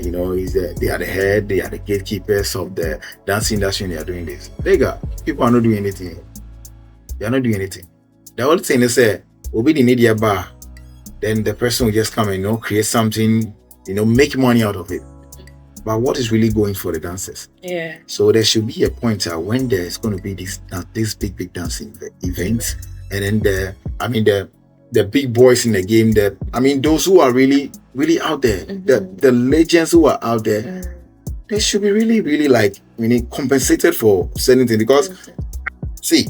they are the head, they are the gatekeepers of the dance industry and they are doing this. People are not doing anything. They are not doing anything. The only thing they say, Obi the media bar, then the person will just come and create something, make money out of it. But what is really going for the dancers? Yeah. So there should be a point when there is going to be this big dancing events, and then the big boys in the game, those who are really, really out there, the legends who are out there, they should be really, really compensated for certain things. Because, see,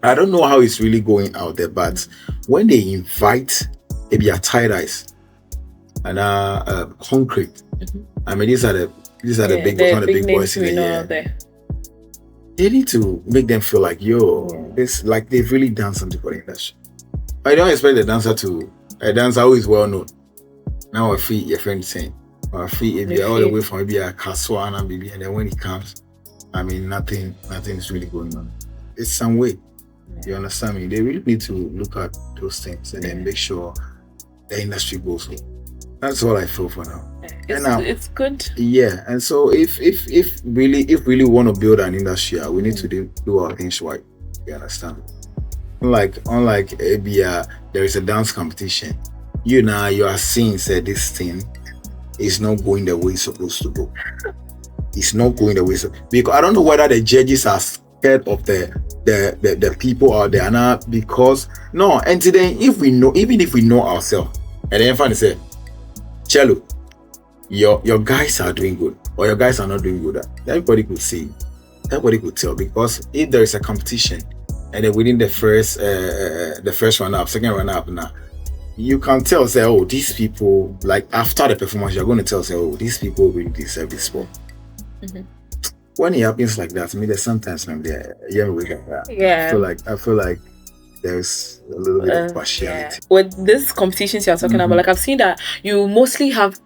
I don't know how it's really going out there, but when they invite maybe a tie-dyes and concrete, these are the big boys in the air. They need to make them feel like, this, like they've really done something for the industry. I don't expect a dancer who is well known. Now I feel your friend saying, I feel all the way from maybe a Kaswana baby, and then when he comes, nothing is really going on. It's some way. You understand me? They really need to look at those things and then make sure the industry goes on. That's all I feel for now. It's good. Yeah, and so if really want to build an industry, we need to do our things right. You understand? Unlike there is a dance competition. You are seeing this thing is not going the way it's supposed to go. It's not going the way because I don't know whether the judges are scared of the people out there now, because and today even if we know ourselves, and then finally say, Chello, your guys are doing good or your guys are not doing good, everybody could see, everybody could tell, because if there is a competition and then within the first run-up, second run-up now, you can tell, say, oh, these people, like after the performance, you're going to tell, say, oh, these people really deserve this sport. When it happens like that, there's sometimes I feel like there's a little bit of partiality. With these competitions you're talking about, like I've seen that you mostly have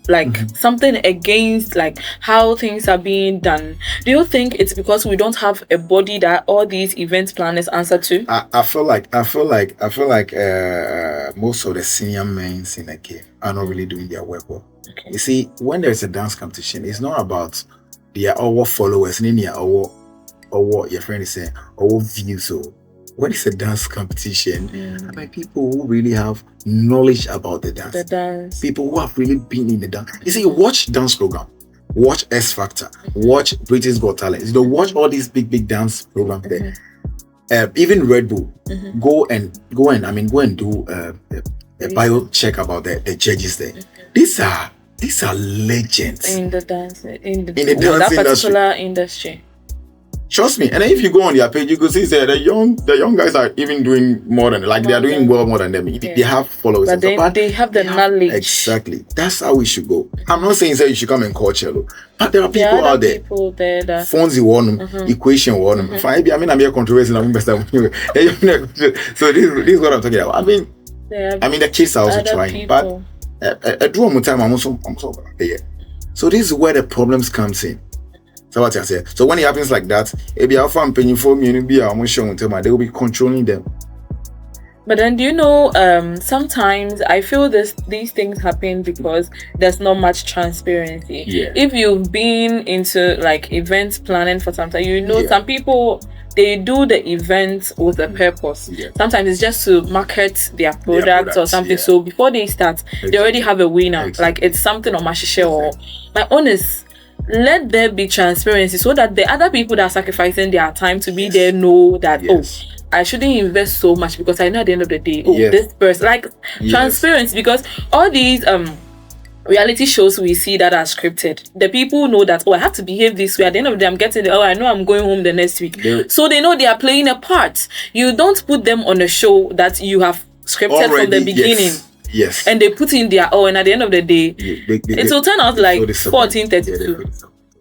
like something against like how things are being done. Do you think it's because we don't have a body that all these event planners answer to? I feel like most of the senior men in the game are not really doing their work well. Okay. You see, when there's a dance competition, it's not about their our followers, or what your friend is saying, or views. So when it's a dance competition, I mean, people who really have knowledge about the dance, people who have really been in the dance. You see, watch dance program, watch X Factor, watch British Got Talent. You know, watch all these big dance programs there. Even Red Bull, go and do a bio check about the judges there. These are legends in the dance dance that particular industry. Trust me. And then if you go on their page, you could see that the young guys are even doing more than they are doing well more than them. They have followers, but they have the knowledge. Exactly. That's how we should go. I'm not saying that you should come and call Chello, but there are people out there. People there that Fonzie won equation won. Fine. I mean, I'm here controversy. So this is what I'm talking about. I mean, the kids are also trying, people. But I do one time. I'm also there. So this is where the problems comes in. So what I say. So when it happens like that, if you have fun paying for me, they will be controlling them. But then, do you know? Sometimes I feel these things happen because there's not much transparency. Yeah. If you've been into like event planning for some time, some people they do the events with a purpose. Yeah. Sometimes it's just to market their products or something. Yeah. So before they start, they already have a winner. Exactly. Like it's something on Mashishe or my own is. Let there be transparency so that the other people that are sacrificing their time to be there know that I shouldn't invest so much because I know at the end of the day this person transparency, because all these reality shows we see that are scripted, the people know that I have to behave this way. At the end of the day I'm getting I know I'm going home the next week. So they know they are playing a part. You don't put them on a show that you have scripted already, from the beginning. Yes. And they put in their and at the end of the day, it will turn out like 1432.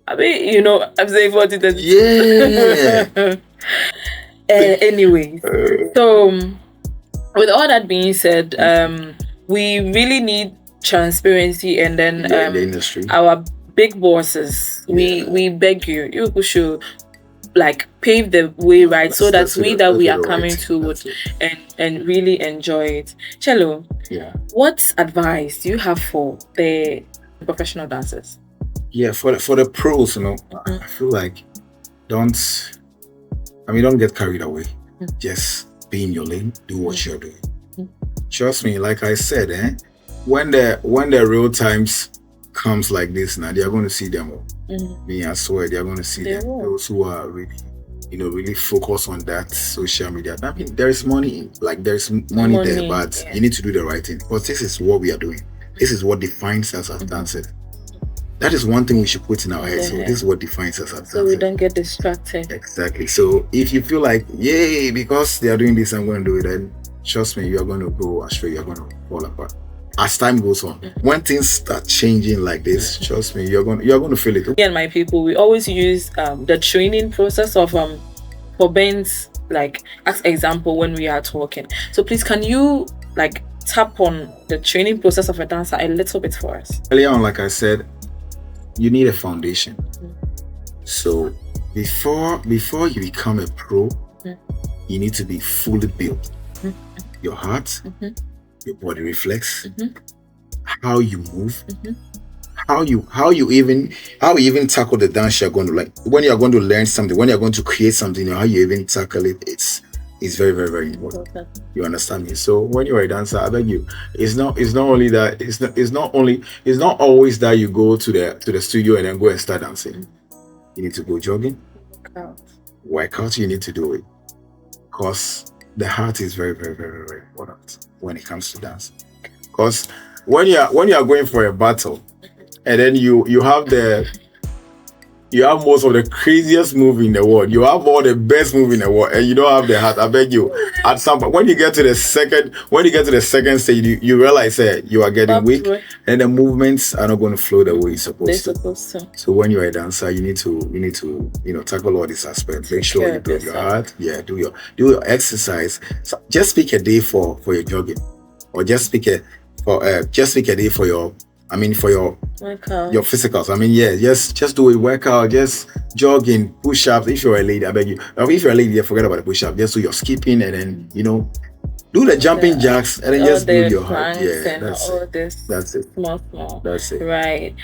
I mean, I'm saying 1432. Yeah. Anyway, so with all that being said, we really need transparency, and then the industry. Our big bosses, we beg you should like pave the way, right? So that we are coming to and really enjoy it. Chello, what advice do you have for the professional dancers? Yeah, for the pros, I feel like don't get carried away. Just be in your lane, do what you're doing. Trust me, like I said, when the real times comes like this now, they are going to see them all. Me, I swear, they are going to see them. Those who are really, really focused on that social media. I mean, there is money, there's money there, but you need to do the right thing. Because this is what we are doing. This is what defines us as dancers. That is one thing we should put in our heads. So this is what defines us as dancers. So we don't get distracted. Exactly. So if you feel like, yay, because they are doing this, I'm going to do it, then trust me, you are going to go astray. You're going to fall apart. As time goes on, when things start changing like this, trust me, you're going to feel it. Me and my people, we always use the training process of for bands, like as example when we are talking. So please, can you tap on the training process of a dancer a little bit for us? Earlier on, like I said, you need a foundation. So before you become a pro, you need to be fully built. Your heart, your body reflex, how you move, how you even tackle the dance you're going to like. When you're going to learn something, when you're going to create something, how you even tackle it, it's very, very, very important. You understand me? So when you're a dancer, I beg you, it's not always that you go to the studio and then go and start dancing. You need to go jogging, work out. You need to do it because the heart is very, very, very, very important when it comes to dance. Because when you are going for a battle, and then you have most of the craziest move in the world. You have all the best move in the world, and you don't have the heart. I beg you. At some point, when you get to the second stage, you realize that you are getting weak, and the movements are not going to flow the way you're supposed to. So when you're a dancer, you need to tackle all these aspects. Make sure you build your heart. Yeah, do your exercise. So just pick a day for your jogging, or just pick a day for your I mean, for your Workout. physicals. I mean, yeah, just do a workout, just jogging, push-ups. If you're a lady, I beg you. If you're a lady, forget about the push-up. Just do your skipping and then do the jumping jacks and then all just build the your heart. planks Yeah, and that's all it. this That's it. small. That's it. Right.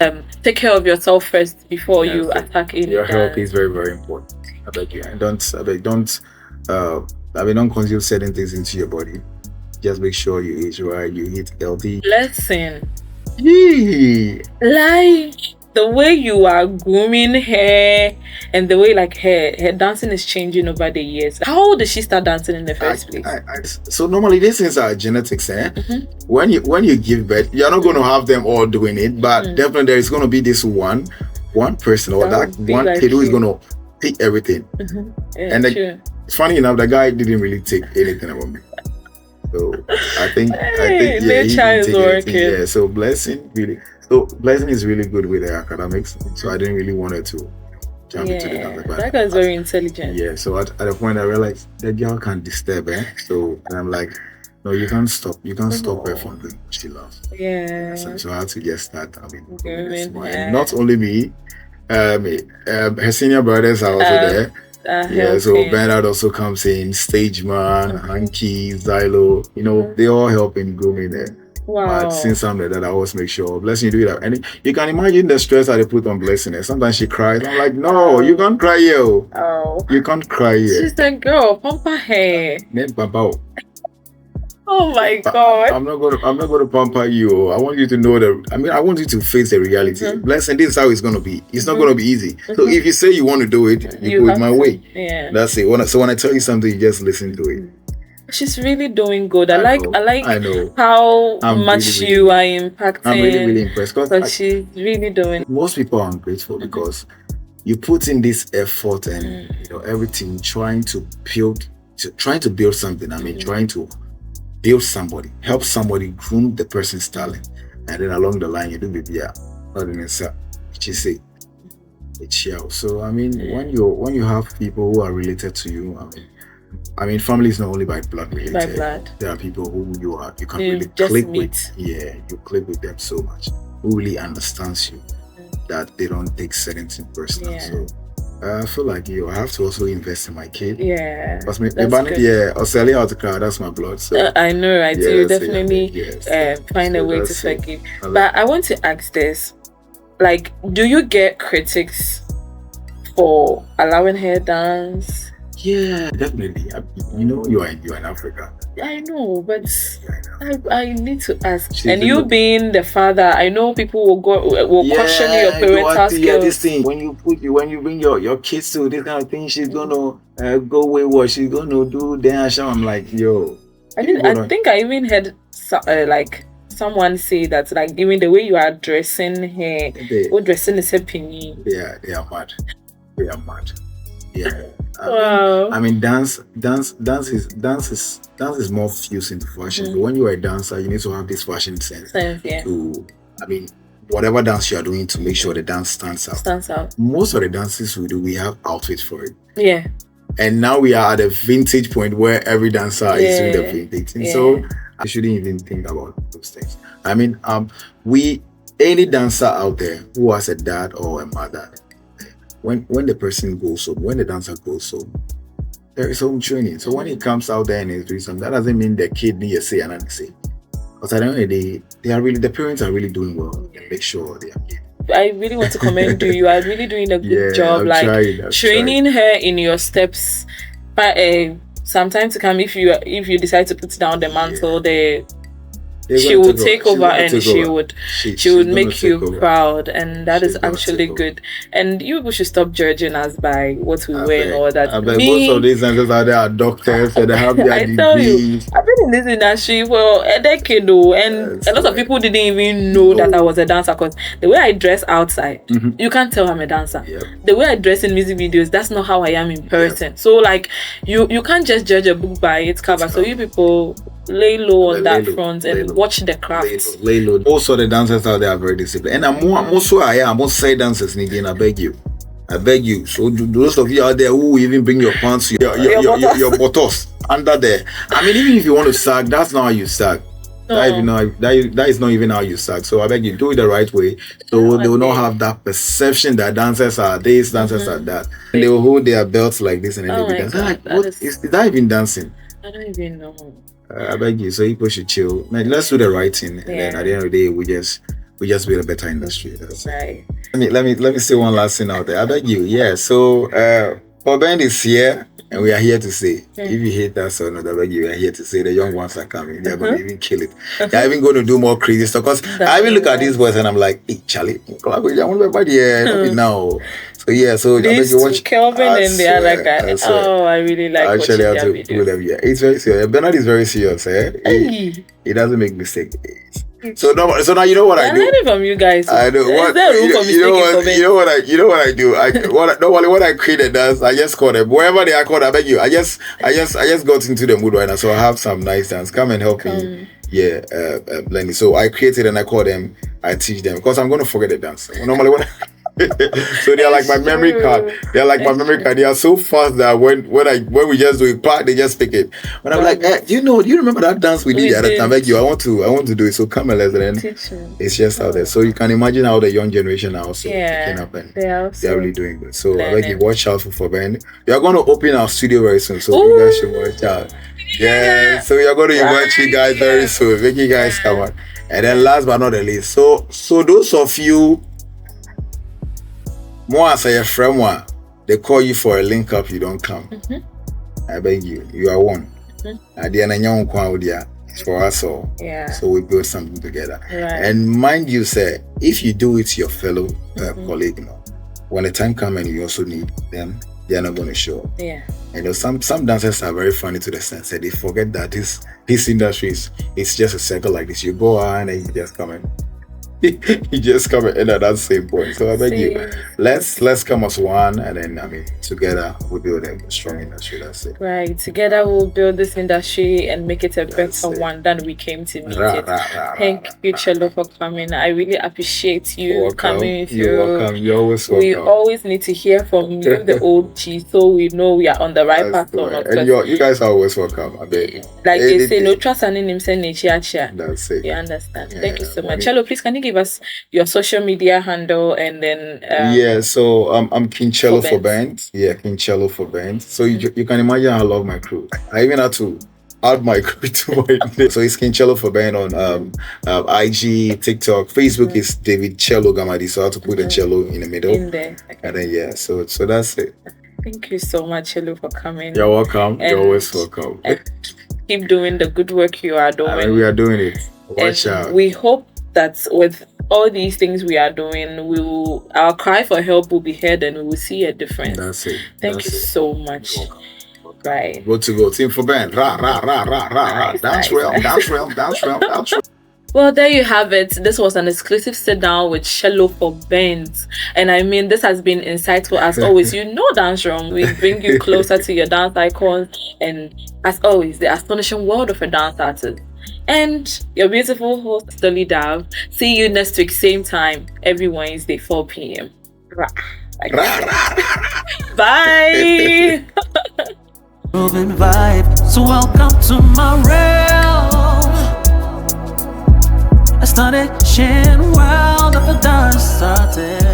Take care of yourself first before you That's it. attack any Your health dance. is very, very important. I beg you. And don't consume certain things into your body. Just make sure you eat right, you eat healthy. Blessing. Yee. Like the way you are grooming her and the way like her dancing is changing over the years. How did she start dancing in the first place? So normally these things are genetics, eh? Mm-hmm. When you give birth, you're not going to have them all doing it, but definitely there is going to be this one person or that one like kid who is you. going to take everything. Yeah, And true. it's funny enough, the guy didn't really take anything about me. So I think Hey, he nature didn't is take working. anything. Yeah. So blessing is really good with the academics. So I didn't really want her to jump into the dance. But that guy is very intelligent. yeah. So at the point I realized the girl can't disturb her. So and I'm like, no, you can't stop. You can't stop her from doing what she loves. Yeah. So I had to just start. I mean, Grooming her. and not only me, her senior brothers are also there. Yeah, so helping. Bernard also comes in, Stage Man, Hanky, Xylo, they all help in grooming there. Wow. But since I'm there, that I always make sure Blessing you do that. And you can imagine the stress that they put on Blessing. Sometimes she cries. I'm like, no, you can't cry here. Oh. You can't cry here. She's the girl, pump her hair. Then Papa. Oh my God. I'm not gonna pamper you. I want you to know I want you to face the reality. Blessing, this is how it's gonna be. It's not gonna be easy. So if you say you want to do it, you go it my way. Yeah. That's it. So when I tell you something, you just listen to it. She's really doing good. I like know. how much you are impacting. I'm really impressed because she's really doing. Most people are ungrateful because you put in this effort and everything trying to build something. I mean, trying to build somebody, help somebody groom the person's talent, and then along the line you do the not in itself. She say it's Chello. So I mean, when you have people who are related to you, I mean, family is not only by blood related. By blood. There are people who you can really click with. Yeah, you click with them so much. Who really understands you, that they don't take certain things personal. Yeah. So I feel like I have to also invest in my kid. Yeah. Because Australia out the car, that's my blood. So I know, right? Yes, so you definitely find a So way to that's it. forgive. But I want to ask this: like, do you get critics for allowing her dance? Yeah, definitely. You are in Africa. I know, but I need to ask. She's and a you look- being the father, I know people will question your parental skills. This thing when you bring your kids to this kind of thing, she's gonna go wayward. She's gonna do dance. I'm like, yo. I think I even heard like someone say that, like, even the way you are dressing her, what dressing is happening. They are mad. They are mad. Yeah. Wow. I mean, dance is more fused into fashion. But when you are a dancer, you need to have this fashion sense. Yeah. Whatever dance you are doing, to make sure the dance stands out. Most of the dances we do, we have outfits for it. Yeah. And now we are at a vintage point where every dancer is doing the vintage thing. Yeah. So I shouldn't even think about those things. I mean, any dancer out there who has a dad or a mother, when the person goes home, when the dancer goes home, there is home training. So when he comes out there and he's doing something, that doesn't mean the kid needs to say another say. Because at the end of the day, the parents are really doing well and make sure they are good. I really want to commend you. You are really doing a good job, training her in your steps. But sometimes to come, if you decide to put down the mantle, she will take over and she would make you proud, and that is actually good. And you people should stop judging us by what we wear and all that. Most of these dancers out there are doctors, so they have their I tell you, degrees. I've been in this industry for a decade though, and a lot of people didn't even know that I was a dancer, because the way I dress outside, you can't tell I'm a dancer. The way I dress in music videos, that's not how I am in person. So like you can't just judge a book by its cover. So you people lay low on that front and watch the craft. Lay low. Also, the dancers out there are very disciplined. And I'm also say dancers, Nadine, I beg you. So those of you out there who even bring your pants, your buttocks under there. I mean, even if you want to sag, that's not how you sag. No, That is not even how you start. So I beg you, do it the right way. So they will not have that perception that dancers are this, dancers are that. And they will hold their belts like this and then Oh they'll be my dancing. God, Like, what is that even dancing? I don't even know. I beg you. So people should chill. Man, let's do the right thing, and then at the end of the day, we just build a better industry. That's it. Right. Let me say one last thing out there. I beg you. Yeah. So our band is here, and we are here to say, if you hate that song, I beg you, we are here to say the young ones are coming. They're going to even kill it. They're even going to do more crazy stuff. Because I even look at these boys and I'm like, hey, Charlie, not now. So yeah, so I beg you watch Kelvin and the other guy. Oh, I really like actually watching have their to put them. videos. Yeah, it's very serious. Bernard is very serious. Hey. He doesn't make mistakes. So now you know what I do. I'm learning from you guys. I know what Is there room for mistaking you know what I do. Normally when I create a dance, I just call them wherever they are called. I beg you. I just got into the mood right now, so I have some nice dance. Come and help me. Yeah, blend it. So I created and I call them. I teach them because I'm going to forget the dance. Normally when so they are like my memory card. They are like my memory card. They are so fast that when we just do it, they just pick it. When I'm like, do you remember that dance we did the other time? Like you, I want to do it. So come and let's it's just out there. So you can imagine how the young generation are also picking up and they're really doing good. So I beg you, watch out for band. We are going to open our studio very soon, so you guys should watch out. Yeah, so we are going to invite you guys very soon. Make you guys come on. And then last but not the least, so those of you more as a friend one, they call you for a link up, you don't come. I beg you, you are one. At the end of it's for us all. Yeah. So we build something together. Right. And mind you, say, if you do it to your fellow colleague, when the time comes and you also need them, they are not going to show up. Yeah. And some dancers are very funny to the sense that they forget that this industry is just a circle like this. You go on and you just come in. You just come and end at that same point. So I beg you, let's come as one, and then together we build a strong industry. That's it. Right. Together we'll build this industry and make it a better one than we came to meet it. Thank you, Chello, for coming. I really appreciate you coming. You're welcome. You're always welcome. We always need to hear from you, the OG, so we know we are on the right path or not. And you guys are always welcome. I beg. Like they say, no trust and him say That's it. You understand. Thank you so much. Chello, please can you give us your social media handle and then so I'm King Chello for band. Yeah, King Chello for band. So you can imagine I love my crew. I even had to add my crew to my name. So it's King Chello for band on IG, TikTok, Facebook is David Chello Gamadi. So I have to put the cello in the middle. In there. Okay. And then so that's it. Thank you so much, Chello, for coming. You're welcome. You're always welcome. Keep doing the good work you are doing. We are doing it. Watch out. We hope that with all these things we are doing, our cry for help will be heard and we will see a difference. That's it. Thank you so much. Right. Go team for band. Ra ra ra ra ra. Dance realm. Well, there you have it. This was an exclusive sit down with Chello for bands. And I mean, this has been insightful as always. You know Dance Realm. We bring you closer to your dance icons and as always, the astonishing world of a dance artist. And your beautiful host, Dolly Dav. See you next week, same time, every Wednesday, 4 p.m. Bye. Moving vibe, so welcome to my realm. Astonishing world of a dance artist.